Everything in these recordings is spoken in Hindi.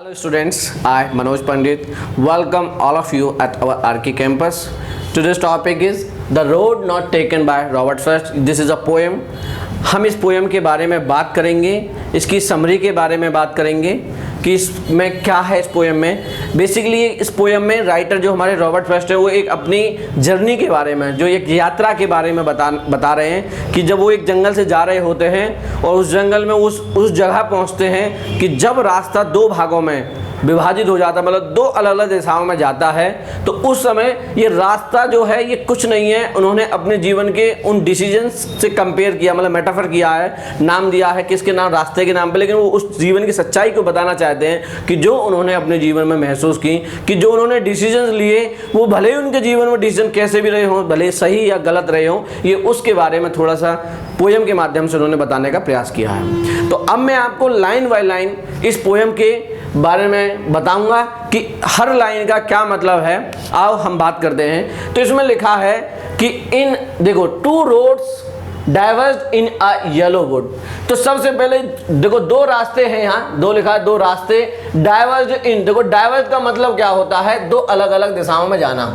Hello students, I Manoj Pandit welcome all of you at our RK campus. Today's topic is The Road Not Taken by Robert Frost. This is a poem. हम इस पोएम के बारे में बात करेंगे, इसकी समरी के बारे में बात करेंगे कि इसमें क्या है इस पोएम में। बेसिकली इस पोएम में राइटर जो हमारे रॉबर्ट फ्रॉस्ट है वो एक अपनी जर्नी के बारे में, जो एक यात्रा के बारे में बता रहे हैं कि जब वो एक जंगल से जा रहे होते हैं और उस जंगल में उस जगह पहुंचते हैं कि जब रास्ता दो भागों में विभाजित हो जाता है, मतलब दो अलग अलग दिशाओं में जाता है, तो उस समय ये रास्ता जो है ये कुछ नहीं है। उन्होंने अपने जीवन के उन डिसीजंस से कंपेयर किया, मतलब मेटाफर किया है, नाम दिया है किसके नाम, रास्ते के नाम पे, लेकिन वो उस जीवन की सच्चाई को बताना चाहते हैं कि जो उन्होंने अपने जीवन में महसूस की, कि जो उन्होंने डिसीजंस लिए वो भले ही उनके जीवन में डिसीजन कैसे भी रहे हों, भले सही या गलत रहे हों, ये उसके बारे में थोड़ा सा पोएम के माध्यम से उन्होंने बताने का प्रयास किया है। तो अब मैं आपको लाइन बाय लाइन इस पोएम के बारे में बताऊंगा कि हर लाइन का क्या मतलब है। आओ हम बात करते हैं। तो इसमें लिखा है कि देखो, two roads diverge in a yellow would. तो सबसे पहले देखो दो रास्ते हैं, यहाँ दो लिखा है, दो रास्ते डाइवर्ज इन। देखो डाइवर्ज का मतलब क्या होता है, दो अलग अलग दिशाओं में जाना,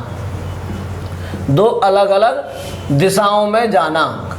दो अलग अलग दिशाओं में जाना।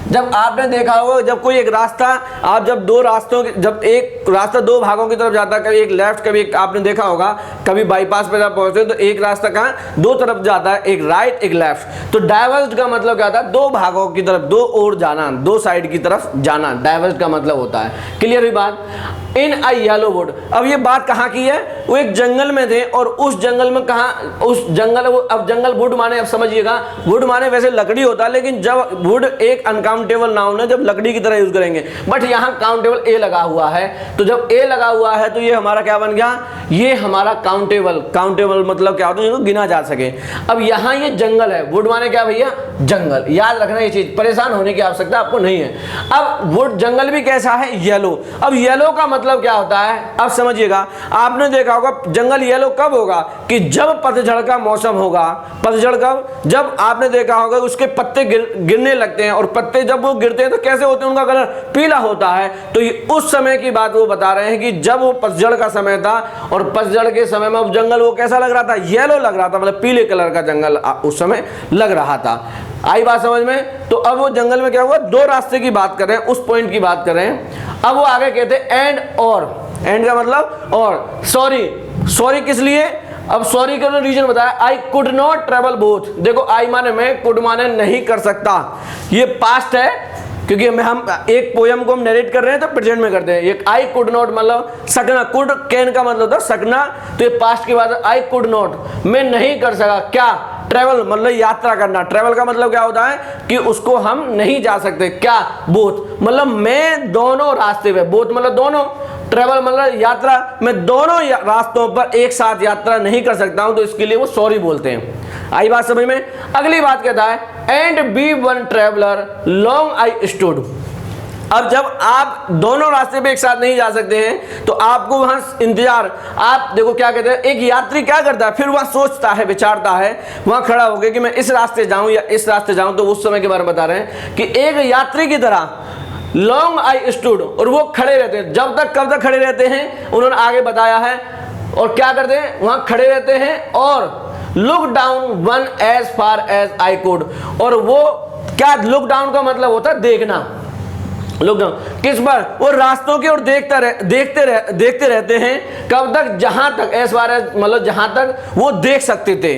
जब आपने देखा होगा जब कोई एक रास्ता, आप जब एक रास्ता दो भागों की तरफ जाता है, कभी एक लेफ्ट कभी एक, आपने देखा होगा कभी बाईपास पे जब पहुंचते तो एक रास्ता कहाँ दो तरफ जाता है, एक राइट एक लेफ्ट। तो डाइवर्ज का मतलब क्या था, दो भागों की तरफ, दो ओर जाना, दो साइड की तरफ जाना, डाइवर्ज का मतलब होता है। क्लियर हुई बात। इन अ येलो वुड, अब ये बात कहाँ की है, वो एक जंगल में थे और उस जंगल में कहाँ, उस जंगल, अब जंगल वुड माने, अब समझिएगा वुड माने वैसे लकड़ी होता है, लेकिन जब वुड एक अनकाउंटेबल नाउन है, जब लकड़ी की तरह यूज करेंगे, बट यहाँ काउंटेबल ए लगा हुआ है। तो जब ए लगा हुआ है तो ये हमारा क्या बन गया, ये हमारा काउंटेबल। काउंटेबल मतलब क्या होता है, जिसको गिना जा सके। अब यहाँ ये जंगल है, वुड माने क्या भैया, जंगल। याद रखना ये चीज, परेशान होने की आवश्यकता आपको नहीं है। अब वुड जंगल भी कैसा है, येलो। अब येलो का मतलब क्या होता है, अब समझिएगा। आपने देखा होगा जंगल येलो कब होगा, कि जब पतझड़ का मौसम होगा। पतझड़ कब, जब आपने देखा होगा उसके पत्ते गिरने लगते हैं, और पत्ते जब वो गिरते हैं तो कैसे होते हैं, उनका कलर पीला होता है। तो ये उस समय की बात वो बता रहे हैं कि जब वो पतझड़ का समय था, और पतझड़ के समय में जंगल वो कैसा लग रहा था, येलो लग रहा था, मतलब पीले कलर का जंगल उस समय लग रहा था। आई बात समझ में। तो अब वो जंगल में क्या हुआ, दो रास्ते की बात कर रहे हैं, उस पॉइंट की बात कर रहे हैं। अब वो आगे कहते हैं एंड, और एंड का मतलब और। सॉरी किस लिए, अब सॉरी का रीजन बताया, I could not travel both. देखो आई माने मैं, कुड माने नहीं कर सकता, ये पास्ट है, क्योंकि हम एक पोयम को हम नरेट कर रहे हैं तो प्रेजेंट में करते हैं। ये आई कुड नॉट मतलब सकना, कुड कैन का मतलब था सकना, तो ये पास्ट की बात है। आई कुड नॉट, मैं नहीं कर सका, क्या, ट्रेवल मतलब यात्रा करना। ट्रेवल का मतलब क्या होता है कि उसको हम नहीं जा सकते, क्या, बोथ मतलब मैं दोनों रास्ते पे, बोथ मतलब दोनों, ट्रेवल मतलब यात्रा, मैं दोनों रास्तों पर एक साथ यात्रा नहीं कर सकता हूं, तो इसके लिए वो सॉरी बोलते हैं। आई बात समझ में। अगली बात कहता है and be one traveller long I stood. अब जब आप दोनों रास्ते पे एक साथ नहीं जा सकते हैं तो आपको वहां इंतजार, आप देखो क्या कहते हैं, एक यात्री क्या करता है, फिर वहां सोचता है, विचारता है, वहां खड़ा होकर कि मैं इस रास्ते जाऊं या इस रास्ते जाऊं। तो उस समय के बारे में बता रहे हैं कि एक यात्री की तरह लॉन्ग आई स्टूड, और वो खड़े रहते हैं। जब तक, कब तक खड़े रहते हैं, उन्होंने आगे बताया है। और क्या करते हैं, वहां खड़े रहते हैं और look down one as far as I could. और वो क्या, लुक डाउन का मतलब होता है देखना। लुक डाउन किस पर, वो रास्तों की ओर देखते रहते हैं। कब तक, जहां तक, एज फार एज मतलब जहां तक वो देख सकते थे,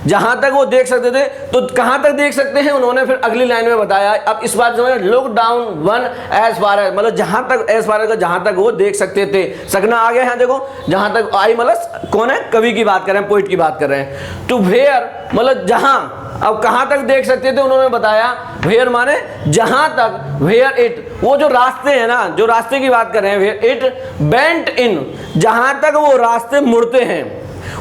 जहां तक वो देख सकते थे। तो कहां तक देख सकते हैं, उन्होंने फिर अगली लाइन में बताया। अब इस बात समझ, look down one as far as मतलब जहां तक, एज फार एज जहां तक वो देख सकते थे, सकना आ गया है। देखो जहां तक, आई मतलब कौन है, कवि की बात कर रहे हैं, पोइट की बात कर रहे हैं। टू वेयर मतलब जहां, अब कहां तक देख सकते थे, उन्होंने बताया वेयर माने जहां तक, वेयर इट वो जो रास्ते हैं ना, जो रास्ते की बात कर रहे हैं, वेयर इट बेंट इन जहां तक वो रास्ते मुड़ते हैं।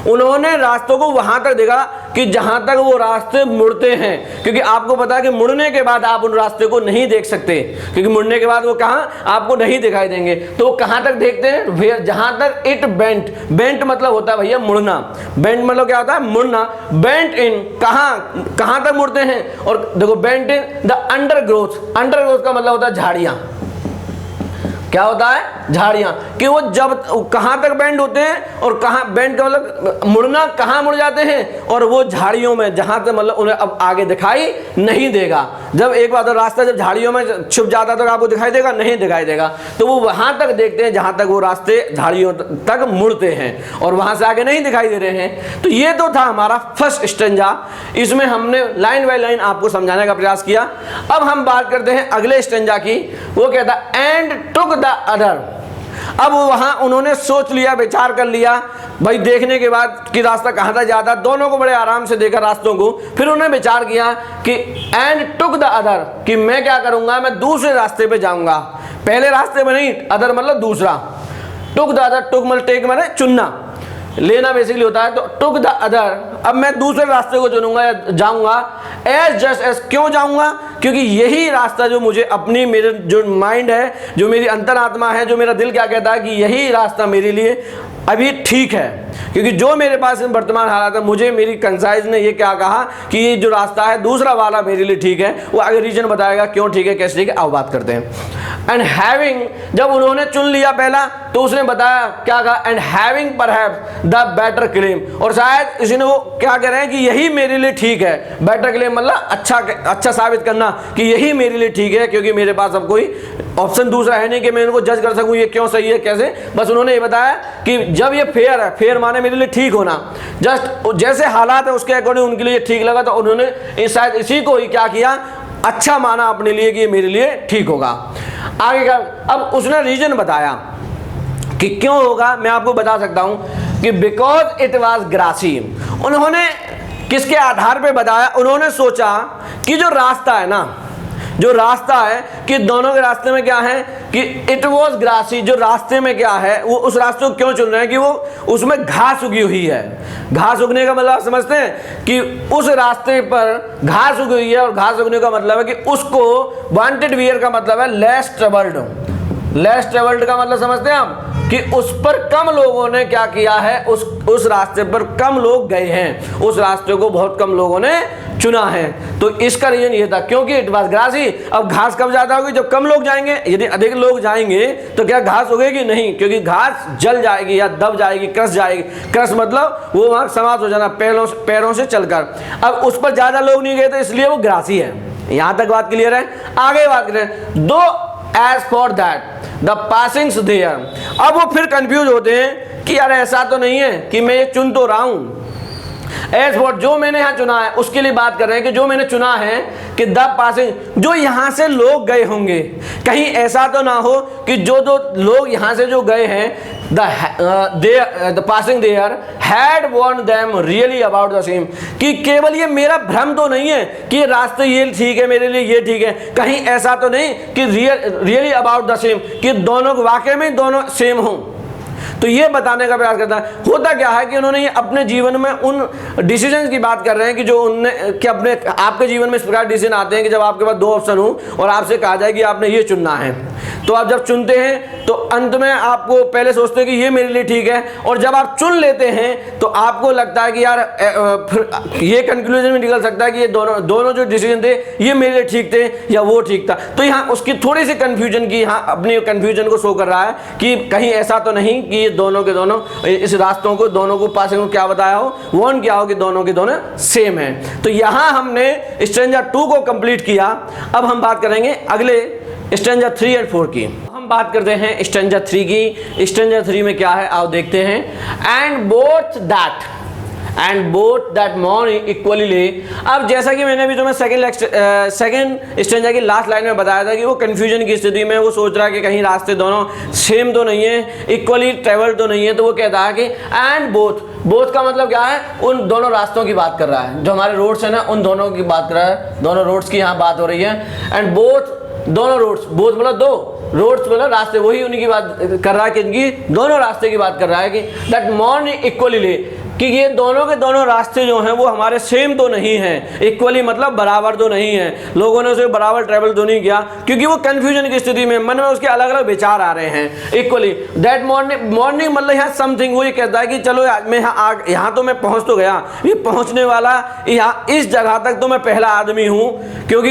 उन्होंने रास्तों को वहां तक देखा कि जहां तक वो रास्ते मुड़ते हैं, क्योंकि आपको पता है कि मुड़ने के बाद आप उन रास्ते को नहीं देख सकते, क्योंकि मुड़ने के बाद वो कहां आपको नहीं दिखाई देंगे। तो वो कहां तक देखते हैं, जहां तक इट बेंट। बेंट मतलब होता है भैया मुड़ना, बेंट मतलब क्या होता है, मुड़ना। बेंट इन कहां तक मुड़ते हैं, और देखो bent in the undergrowth. Undergrowth का मतलब होता है झाड़ियां। क्या होता है, झाड़ियां, कि वो जब कहां तक बेंड होते हैं और कहां बेंड का मतलब मुड़ना, कहां मुड़ जाते हैं, और वो झाड़ियों में जहां तक मतलब उन्हें अब आगे दिखाई नहीं देगा। जब एक बार तो रास्ता जब झाड़ियों में छुप जाता तो आपको दिखाई देगा, नहीं दिखाई देगा, तो वो वहां तक देखते हैं जहां तक वो रास्ते झाड़ियों तक मुड़ते हैं और वहां से आगे नहीं दिखाई दे रहे हैं। तो ये तो था हमारा फर्स्ट स्टेंजा, इसमें हमने लाइन बाय लाइन आपको समझाने का प्रयास किया। अब हम बात करते हैं अगले स्टेंजा की। वो कहता एंड टुक द अदर। अब वहां उन्होंने सोच लिया, विचार कर लिया भाई, देखने के बाद कि रास्ता कहां तक जाता, दोनों को बड़े आराम से देखा रास्तों को, फिर उन्होंने विचार किया कि एंड टुक द अदर, कि मैं क्या करूंगा, मैं दूसरे रास्ते पे जाऊंगा, पहले रास्ते में नहीं, अदर मतलब दूसरा, टुक द अदर, टुक मतलब टेक माने चुनना, लेना बेसिकली होता है, तो टुक द अदर, अब मैं दूसरे रास्ते को चुनूंगा या जाऊंगा, एज जस्ट एज, क्यों जाऊंगा, क्योंकि यही रास्ता जो मुझे अपनी, मेरे जो माइंड है, जो मेरी अंतरात्मा है, जो मेरा दिल क्या कहता है कि यही रास्ता मेरे लिए अभी ठीक है, क्योंकि जो मेरे पास वर्तमान हालात है, मुझे मेरी कंसाइज ने ये क्या कहा कि ये जो रास्ता है दूसरा वाला मेरे लिए ठीक है। वो आगे रीजन बताएगा क्यों ठीक है, कैसे ठीक है, अब बात करते हैं। एंड हैविंग, जब उन्होंने चुन लिया पहला तो उसने बताया क्या कहा, and having perhaps the better claim, और शायद इसी ने वो क्या कह रहे हैं कि यही मेरे लिए ठीक है, बेटर क्लेम मतलब अच्छा साबित करना कि यही मेरे लिए ठीक है, क्योंकि मेरे पास अब कोई ऑप्शन दूसरा है नहीं कि मैं इनको जज कर सकूं ये क्यों सही है कैसे। बस उन्होंने ये बताया कि जब ये फेयर है, फेयर माने मेरे लिए ठीक होना, जस्ट जैसे हालात है उसके अकॉर्डिंग उनके लिए ठीक लगा, तो उन्होंने शायद इसी को ही क्या किया, अच्छा माना अपने लिए कि ये मेरे लिए ठीक होगा। आगे का अब उसने रीजन बताया कि क्यों होगा, मैं आपको बता सकता हूं कि बिकॉज इट वाज ग्रासी। उन्होंने किसके आधार पे बताया, उन्होंने सोचा कि जो रास्ता है ना, जो रास्ता है कि दोनों के रास्ते में क्या है कि इट वॉज ग्रासी, जो रास्ते में क्या है, वो उस रास्ते को क्यों चुन रहे हैं कि वो उसमें घास उगी हुई है। घास उगने का मतलब आप समझते हैं कि उस रास्ते पर घास उगी हुई है, और घास उगने का मतलब है कि उसको वांटेड वियर का मतलब है लेस ट्रेवल्ड। लेस ट्रेवल्ड का मतलब समझते हैं आप कि उस पर कम लोगों ने क्या किया है, उस रास्ते पर कम लोग गए हैं, उस रास्ते को बहुत कम लोगों ने चुना है। तो इसका रीजन ये था क्योंकि इट वाज ग्रासी। अब घास कब ज्यादा होगी, जब कम लोग जाएंगे। यदि अधिक लोग जाएंगे तो क्या घास उगेगी, नहीं, क्योंकि घास जल जाएगी या दब जाएगी, क्रश जाएगी। क्रश मतलब वो वहां समाप्त हो जाना पैरों से चलकर। अब उस पर ज्यादा लोग नहीं गए तो इसलिए वो ग्रासी है। यहां तक बात क्लियर है। आगे बात करें, दो as for that the passings there. अब वो फिर कंफ्यूज होते हैं कि यार ऐसा तो नहीं है कि मैं ये चुन तो रहा हूं, एज फॉर जो मैंने यहाँ चुना है उसके लिए बात कर रहे हैं कि जो मैंने चुना है कि द पासिंग, जो यहाँ से लोग गए होंगे, कहीं ऐसा तो ना हो कि जो दो लोग यहाँ से जो गए हैं the passing there had worn them really about the same, कि केवल ये मेरा भ्रम तो नहीं है कि रास्ते ये ठीक है मेरे लिए ये ठीक है, कहीं ऐसा तो नहीं कि रियली अबाउट द सेम, कि दोनों वाकई में दोनों सेम हों। तो ये बताने का प्रयास करता है। होता क्या है कि उन्होंने ये अपने जीवन में उन डिसीजंस की बात कर रहे हैं कि जो उनने कि अपने आपके जीवन में इस प्रकार डिसीजन आते हैं कि जब आपके पास दो ऑप्शन हो और आपसे कहा जाए कि आपने ये चुनना है, तो आप जब चुनते हैं तो अंत में आपको पहले सोचते हैं कि ये मेरे लिए ठीक है, और जब आप चुन लेते हैं तो आपको लगता है कि यार फिर ये कंक्लूजन में निकल सकता है कि ये दोनों जो डिसीजन थे ये मेरे लिए ठीक थे या वो ठीक था। तो यहाँ उसकी थोड़ी सी कंफ्यूजन की, यहाँ अपनी कंफ्यूजन को शो कर रहा है कि कहीं ऐसा तो नहीं कि ये दोनों के दोनों इस रास्तों को दोनों को पासिंग को क्या बताया हो, वॉर्न किया हो कि दोनों के दोनों सेम है। तो यहाँ हमने स्ट्रेंजर 2 को कंप्लीट किया। अब हम बात करेंगे अगले स्ट्रेंजर 3 और 4 की। हम बात करते हैं स्ट्रेंजर 3 की। स्ट्रेंजर 3 में क्या है आओ देखते हैं। And both that morning equally ले। अब जैसा कि मैंने अभी तुम्हें सेकंड स्ट्रेंजर की लास्ट लाइन में बताया था कि वो कंफ्यूजन की स्थिति में वो सोच रहा है कि कहीं रास्ते दोनों सेम तो नहीं है, इक्वली ट्रेवल तो नहीं है, तो वो कहता है कि एंड बोथ का मतलब क्या है, उन दोनों रास्तों की बात कर रहा है, जो हमारे रोड्स है ना उन दोनों की बात कर रहा है, दोनों रोड्स की यहाँ बात हो रही है। एंड बोथ, दोनों रोड्स, बोथ मतलब दो, रोड्स मतलब रास्ते, वही उन्हीं की बात कर रहा है कि इनकी दोनों रास्ते की बात कर रहा है कि दैट मॉर्निंग इक्वली ले, कि ये दोनों के दोनों रास्ते जो हैं वो हमारे सेम तो नहीं हैं, इक्वली मतलब बराबर तो नहीं है, लोगों ने उसे बराबर ट्रैवल तो नहीं किया, क्योंकि वो कंफ्यूजन की स्थिति में मन में उसके अलग अलग विचार आ रहे हैं इक्वली। दैट मॉर्निंग मतलब यहाँ समथिंग वो ये कहता है कि चलो मैं यहाँ तो मैं पहुँच तो गया, ये पहुँचने वाला यहाँ इस जगह तक तो मैं पहला आदमी हूँ, क्योंकि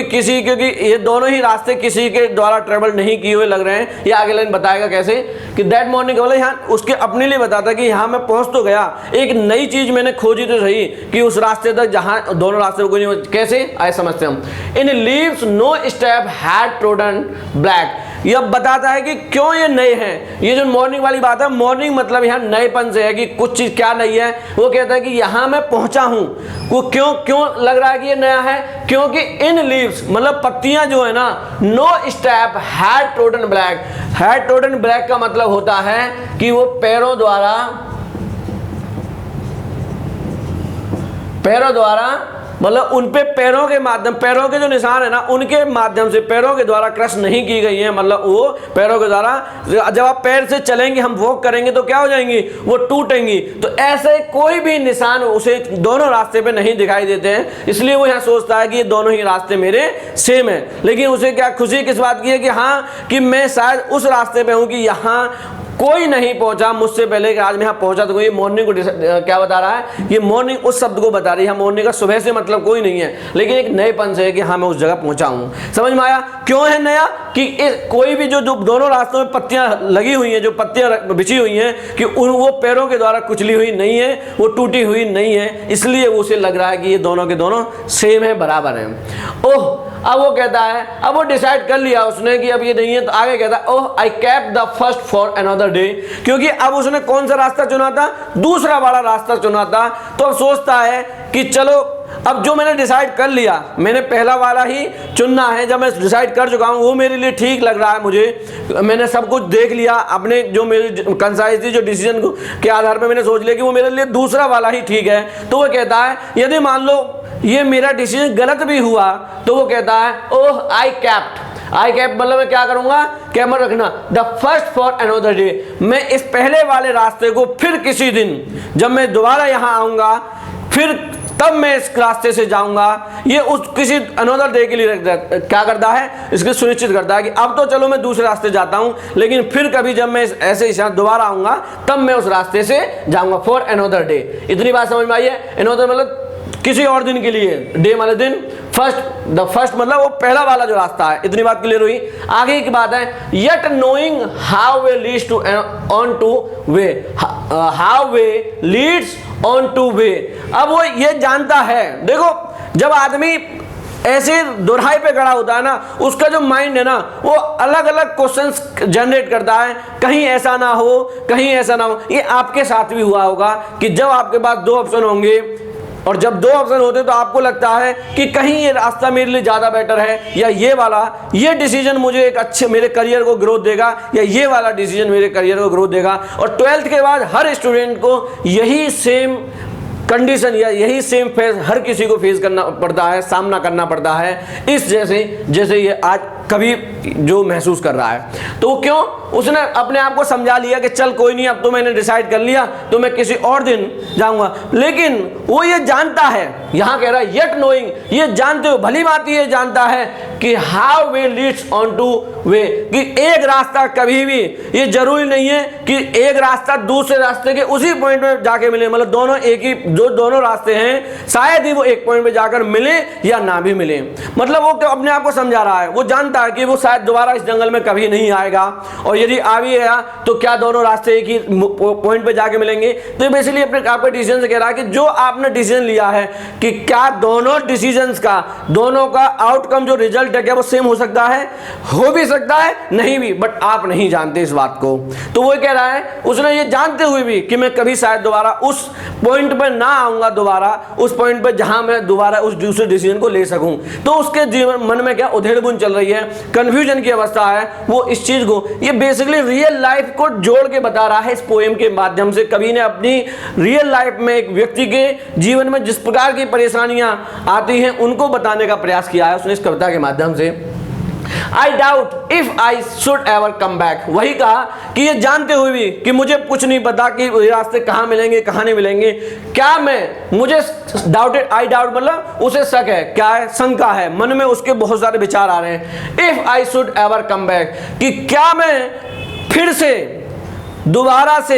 ये दोनों ही रास्ते किसी के द्वारा ट्रेवल नहीं किए हुए लग रहे हैं। ये आगे लाइन बताएगा कैसे कि दैट मॉर्निंग मतलब यहाँ उसके अपने लिए बताता है कि यहाँ मैं पहुँच तो गया, एक नई चीज़ मैंने खोजी तो सही कि उस रास्ते तक जहाँ दोनों रास्ते में कोई नहीं। कैसे आए समझते हम। In leaves no step had trodden black, यह बताता है कि क्यों ये नए हैं। ये जो मॉर्निंग वाली बात है, मॉर्निंग मतलब यहाँ नएपन से है कि कुछ चीज़ क्या नई है। वो कहता है कि यहाँ मैं पहुँचा हूँ, वो क्यों लग रहा है कि ये नया है, क्योंकि इन लीव्स मतलब पत्तियाँ जो है ना, no step had trodden black. Had trodden black का मतलब होता है कि वो पैरों द्वारा मतलब उन पे पैरों के माध्यम, पैरों के जो निशान है ना उनके माध्यम से, पैरों के द्वारा क्रश नहीं की गई है। मतलब वो पैरों के द्वारा, जब आप पैर से चलेंगे, हम वॉक करेंगे तो क्या हो जाएंगी, वो टूटेंगी। तो ऐसे कोई भी निशान उसे दोनों रास्ते पे नहीं दिखाई देते हैं, इसलिए वो यहाँ सोचता है कि ये दोनों ही रास्ते मेरे सेम है। लेकिन उसे क्या खुशी किस बात की है कि हाँ, कि मैं शायद उस रास्ते पे हूँ कि यहाँ कोई नहीं पहुंचा मुझसे पहले कि आज मैं यहाँ पहुंचा। तो ये मॉर्निंग को क्या बता रहा है, ये मॉर्निंग उस शब्द को बता रही है। मॉर्निंग का सुबह से मतलब कोई नहीं है, लेकिन एक नएपन से है कि हाँ मैं उस जगह पहुंचा हूँ। समझ में आया क्यों है नया, कि कोई भी जो दोनों रास्तों में पत्तियां लगी हुई हैं, जो पत्तियां बिछी हुई हैं, कि वो पैरों के द्वारा कुचली हुई नहीं है, वो टूटी हुई नहीं है, इसलिए उसे लग रहा है कि ये दोनों के दोनों सेम है, बराबर हैं। ओह, अब वो कहता है, अब वो डिसाइड कर लिया उसने कि अब ये नहीं है, तो आगे कहता है oh I kept the first for another day, क्योंकि अब उसने कौन सा रास्ता चुना था, दूसरा वाला रास्ता चुना था। तो अब सोचता है कि चलो अब जो मैंने डिसाइड कर लिया, मैंने पहला वाला ही चुनना है, जब मैं डिसाइड कर चुका हूँ वो मेरे लिए ठीक लग रहा है, मुझे मैंने सब कुछ देख लिया, अपने जो मेरी कंसाइज थी, जो डिसीजन के आधार पर मैंने सोच लिया कि वो मेरे लिए दूसरा वाला ही ठीक है। तो वो कहता है यदि मान लो ये मेरा डिसीजन गलत भी हुआ, तो वो कहता है ओह आई कैप्ट मतलब मैं क्या करूंगा, कैमरा रखना, the first for another day, मैं इस पहले वाले रास्ते को फिर किसी दिन जब मैं दोबारा यहाँ आऊँगा, फिर तब मैं इस रास्ते से जाऊंगा। ये उस किसी अनदर डे के लिए क्या करता है, इसके सुनिश्चित करता है कि अब तो चलो मैं दूसरे रास्ते जाता हूं, लेकिन फिर कभी जब मैं ऐसे ही दोबारा आऊंगा तब मैं उस रास्ते से जाऊंगा, फॉर अनदर डे। इतनी बात समझ में आई है। अनदर मतलब किसी और दिन के लिए, डे वाले दिन, द फर्स्ट मतलब वो पहला वाला जो रास्ता है। इतनी बात क्लियर हुई। आगे की बात है, yet knowing how way leads to on to way, how way leads on to way. अब वो ये जानता है, देखो जब आदमी ऐसे दोहराई पे खड़ा होता है ना, उसका जो माइंड है ना वो अलग अलग क्वेश्चंस जनरेट करता है, कहीं ऐसा ना हो, कहीं ऐसा ना हो। ये आपके साथ भी हुआ होगा कि जब आपके पास दो ऑप्शन होंगे, और जब दो ऑप्शन होते तो आपको लगता है कि कहीं ये रास्ता मेरे लिए ज़्यादा बेटर है, या ये वाला, ये डिसीजन मुझे एक अच्छे मेरे करियर को ग्रोथ देगा, या ये वाला डिसीजन मेरे करियर को ग्रोथ देगा। और 12th के बाद हर स्टूडेंट को यही सेम कंडीशन या यही सेम फेस हर किसी को फेस करना पड़ता है, सामना करना पड़ता है, इस जैसे ये आज कभी जो महसूस कर रहा है। तो क्यों, उसने अपने आप को समझा लिया कि चल कोई नहीं, अब तो मैंने डिसाइड कर लिया, तो मैं किसी और दिन जाऊंगा। लेकिन वो ये जानता है, यहाँ कह रहा है येट नोइंग, ये जानते हो, भली बात ये जानता है कि how way leads on to वे, कि एक रास्ता कभी भी, ये जरूरी नहीं है कि एक रास्ता दूसरे रास्ते के उसी पॉइंट में जाके मिले, मतलब दोनों एक ही, जो दोनों रास्ते हैं शायद ही वो एक पॉइंट पे जाकर मिले या ना भी मिले। मतलब वो अपने आप को समझा रहा है, वो जानता है कि वो शायद दोबारा इस जंगल में कभी नहीं आएगा, और यदि आ भी गया तो क्या दोनों रास्ते एक ही पॉइंट पे जाके मिलेंगे। तो बेसिकली अपने आपके डिसीजन से कह रहा है कि जो आपने डिसीजन लिया है कि क्या दोनों डिसीजंस का, दोनों का आउटकम जो रिजल्ट है क्या वो सेम हो सकता है, हो भी सकता है, नहीं भी, बट आप नहीं जानते इस बात को। तो वो कह रहा है उसने ये जानते हुए भी कि मैं कभी शायद दोबारा उस पॉइंट पर ना आऊंगा, दोबारा उस पॉइंट पर जहां मैं दोबारा उस दूसरे डिसीजन को ले सकूं। तो उसके जीवन मन में क्या उधेड़-बुन चल रही है, कंफ्यूजन की अवस्था है। वो इस चीज को, ये बेसिकली रियल लाइफ को जोड़ के बता रहा है इस पोएम के माध्यम से। कवि ने अपनी रियल लाइफ में एक व्यक्ति के जीवन में जिस प्रकार की परेशानियां आती हैं उनको बताने का प्रयास किया है उसने इस कविता के माध्यम से। I doubt if I should ever come back. वही कहा कि ये जानते हुए भी कि मुझे कुछ नहीं पता कि ये रास्ते कहाँ मिलेंगे कहाँ नहीं मिलेंगे, क्या मुझे डाउटेड, आई डाउट मतलब उसे शक है, क्या है, शंका है, मन में उसके बहुत सारे विचार आ रहे हैं। If I should ever come back, कि क्या मैं फिर से दोबारा से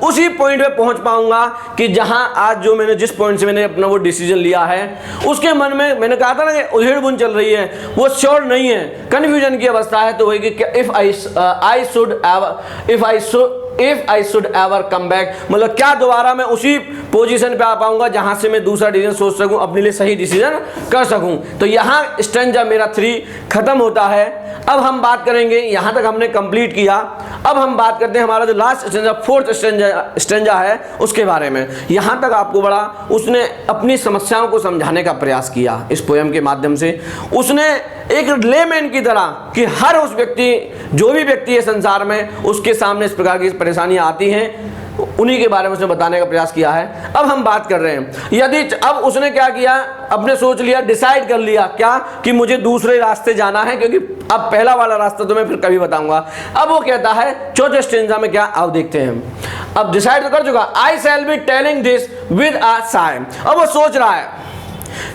उसी पॉइंट पे पहुंच पाऊंगा कि जहां आज जो मैंने जिस पॉइंट से मैंने अपना वो डिसीजन लिया है, उसके मन में मैंने कहा था ना कि उधेड़ बुन चल रही है, वो श्योर नहीं है, कंफ्यूजन की अवस्था है। तो वही कि if I should ever come back, मतलब क्या दोबारा मैं उसी पोजीशन पे आ पाऊंगा जहां से मैं दूसरा डिसीजन सोच सकूं, अपने लिए सही डिसीजन कर सकूं। तो यहां स्टेंजा मेरा 3 खत्म होता है। अब हम बात करेंगे, यहां तक हमने कंप्लीट किया, अब हम बात करते हैं हमारा जो लास्ट स्टेंजा, 4th स्टेंजा है उसके बारे में। यहां तक आपको बड़ा उसने अपनी समस्याओं को समझाने का प्रयास किया इस पोयम के माध्यम से। उसने एक लेमैन की तरह कि हर उस व्यक्ति, जो भी व्यक्ति है संसार में, उसके सामने इस प्रकार की परेशानियां आती हैं, उन्हीं के बारे में उसने बताने का प्रयास किया है। अब हम बात कर रहे हैं यदि, अब उसने क्या किया, अपने सोच लिया, डिसाइड कर लिया क्या कि मुझे दूसरे रास्ते जाना है, क्योंकि अब पहला वाला रास्ता तो मैं फिर कभी बताऊंगा। अब वो कहता है 4th स्टेंजा में क्या, आओ देखते हैं। अब डिसाइड तो कर चुका, I shall be telling this with a sigh. अब वो सोच रहा है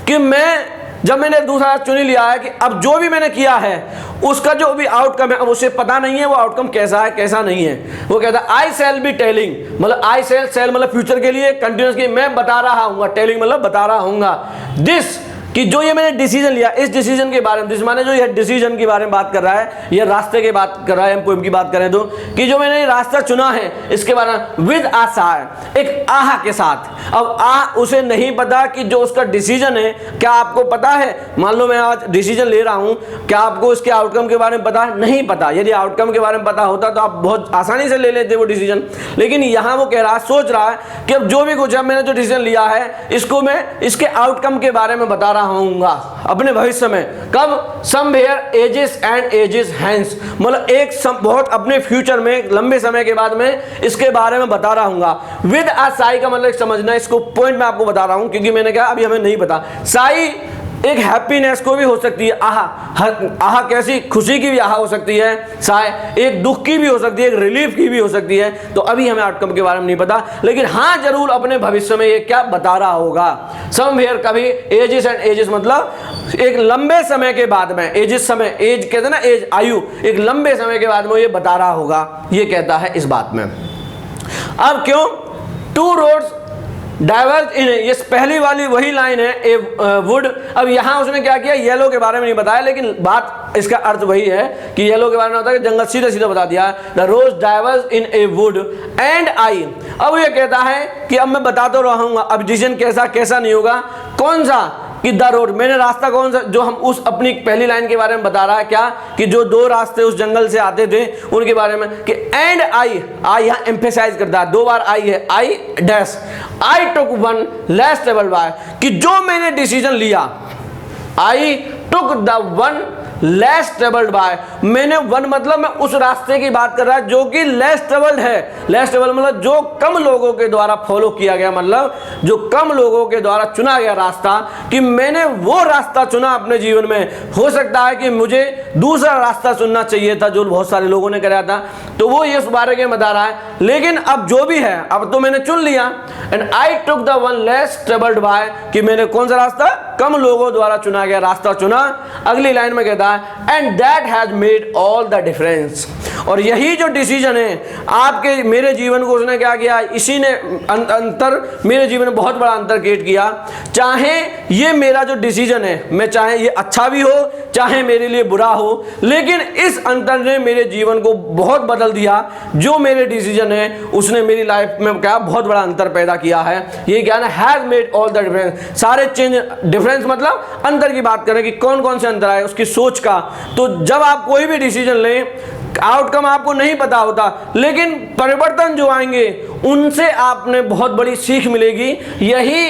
कि मैं, जब मैंने दूसरा चुन लिया है कि अब जो भी मैंने किया है उसका जो भी आउटकम है, अब उसे पता नहीं है वो आउटकम कैसा है कैसा नहीं है। वो कहता है आई शैल बी टेलिंग, मतलब आई शैल मतलब फ्यूचर के लिए कंटिन्यूस, की मैं बता रहा हूँ, टेलिंग मतलब बता रहा हूँगा, दिस कि जो ये मैंने डिसीजन लिया, इस डिसीजन के बारे में, दिस माने जो ये डिसीजन के बारे में बात कर रहा है, ये रास्ते की बात कर रहा है, हम पोएम की बात करें तो, कि जो मैंने रास्ता चुना है इसके बारे में, विद आ साय, एक आह के साथ। अब आह उसे नहीं पता कि जो उसका डिसीजन है, क्या आपको पता है, मान लो मैं आज डिसीजन ले रहा हूं, क्या आपको इसके आउटकम के बारे में पता है? नहीं पता। यदि आउटकम के बारे में पता होता तो आप बहुत आसानी से ले लेते वो डिसीजन, लेकिन यहां वो कह रहा, सोच रहा है कि अब जो भी कुछ है, मैंने जो डिसीजन लिया है इसको मैं इसके आउटकम के बारे में बता रहा हूँगा अपने भविष्य में। कब? Somewhere ages and ages hence, मतलब एक बहुत अपने फ्यूचर में, लंबे समय के बाद में इसके बारे में बता रहा हूँगा। विद आ साई का मतलब समझना, इसको पॉइंट मैं आपको बता रहा हूँ क्योंकि मैंने कहा अभी हमें नहीं पता। साई एक हैप्पीनेस को भी हो सकती है, आहा कैसी, खुशी की भी आहा हो सकती है, साय एक दुख की भी हो सकती है, एक रिलीफ की भी हो सकती है। तो अभी हमें आउटकम के बारे में नहीं पता, लेकिन हाँ जरूर अपने भविष्य में ये क्या बता रहा होगा। समवेयर, कभी, एजेस एंड एजेस मतलब एक लंबे समय के बाद में, एजेस समय, एज कहते हैं ना, एज आयु, एक लंबे समय के बाद में ये बता रहा होगा, ये कहता है इस बात में। अब क्यों? 2 रोड्स डाइवर्ज इन, ये पहली वाली वही लाइन है, ए वुड। अब यहां उसने क्या किया, येलो के बारे में नहीं बताया, लेकिन बात इसका अर्थ वही है कि येलो के बारे में होता है कि जंगल, सीधा सीधा बता दिया, the road diverge in a wood and I. अब ये कहता है कि अब मैं बता तो रहूंगा, अब डिसीजन कैसा कैसा नहीं होगा, कौन सा, कि द रोड, मैंने रास्ता कौन सा, जो हम उस अपनी पहली लाइन के बारे में बता रहा है क्या, कि जो 2 रास्ते उस जंगल से आते थे उनके बारे में, कि एंड आई, आई यहाँ एम्फेसाइज करता है, 2 बार आई है, I dash, I took one less travelled by, कि जो मैंने डिसीजन लिया, I took the one less travelled by, मैंने वन मतलब मैं उस रास्ते की बात कर रहा है जो कि लेस ट्रेवल्ड है। लेस ट्रेवल्ड मतलब जो कम लोगों के द्वारा फॉलो किया गया, मतलब जो कम लोगों के द्वारा चुना गया रास्ता, कि मैंने वो रास्ता चुना अपने जीवन में। हो सकता है कि मुझे दूसरा रास्ता चुनना चाहिए था जो बहुत सारे लोगों ने कराया था, तो वो ये इस बारे में बता रहा है, लेकिन अब जो भी है अब तो मैंने चुन लिया। And I took the one less travelled by, कि मैंने कौन सा रास्ता, कम लोगों द्वारा चुना गया रास्ता चुना। अगली लाइन में कहता है and that has made all the difference, और यही जो डिसीजन है आपके मेरे जीवन को उसने क्या किया, इसी ने अंतर मेरे जीवन में बहुत बड़ा अंतर क्रिएट किया। चाहे ये मेरा जो डिसीजन है, मैं चाहे ये अच्छा भी हो चाहे मेरे लिए बुरा हो, लेकिन इस अंतर ने मेरे जीवन को बहुत बदल दिया। जो मेरे डिसीजन है उसने मेरी लाइफ में क्या बहुत बड़ा अंतर पैदा किया है। ये क्या ना, has made all the difference, सारे चेंज, डिफरेंस मतलब अंतर की बात करें कि कौन कौन से अंतर आए उसकी सोच का। तो जब आप कोई भी डिसीजन लें, आउटकम आपको नहीं पता होता, लेकिन परिवर्तन जो आएंगे उनसे आपने बहुत बड़ी सीख मिलेगी। यही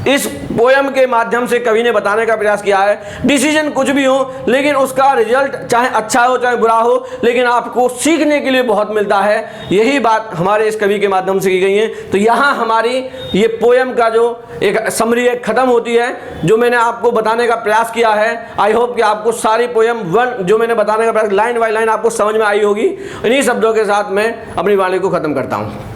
इस पोयम के माध्यम से कवि ने बताने का प्रयास किया है डिसीजन कुछ भी हो, लेकिन उसका रिजल्ट चाहे अच्छा हो चाहे बुरा हो, लेकिन आपको सीखने के लिए बहुत मिलता है। यही बात हमारे इस कवि के माध्यम से की गई है। तो यहाँ हमारी ये पोयम का जो एक समरी खत्म होती है, जो मैंने आपको बताने का प्रयास किया है। आई होप कि आपको सारी पोयम वन जो मैंने बताने का प्रयास लाइन बाय लाइन आपको समझ में आई होगी। इन्हीं शब्दों के साथ मैं अपनी वाणी को खत्म करता हूँ।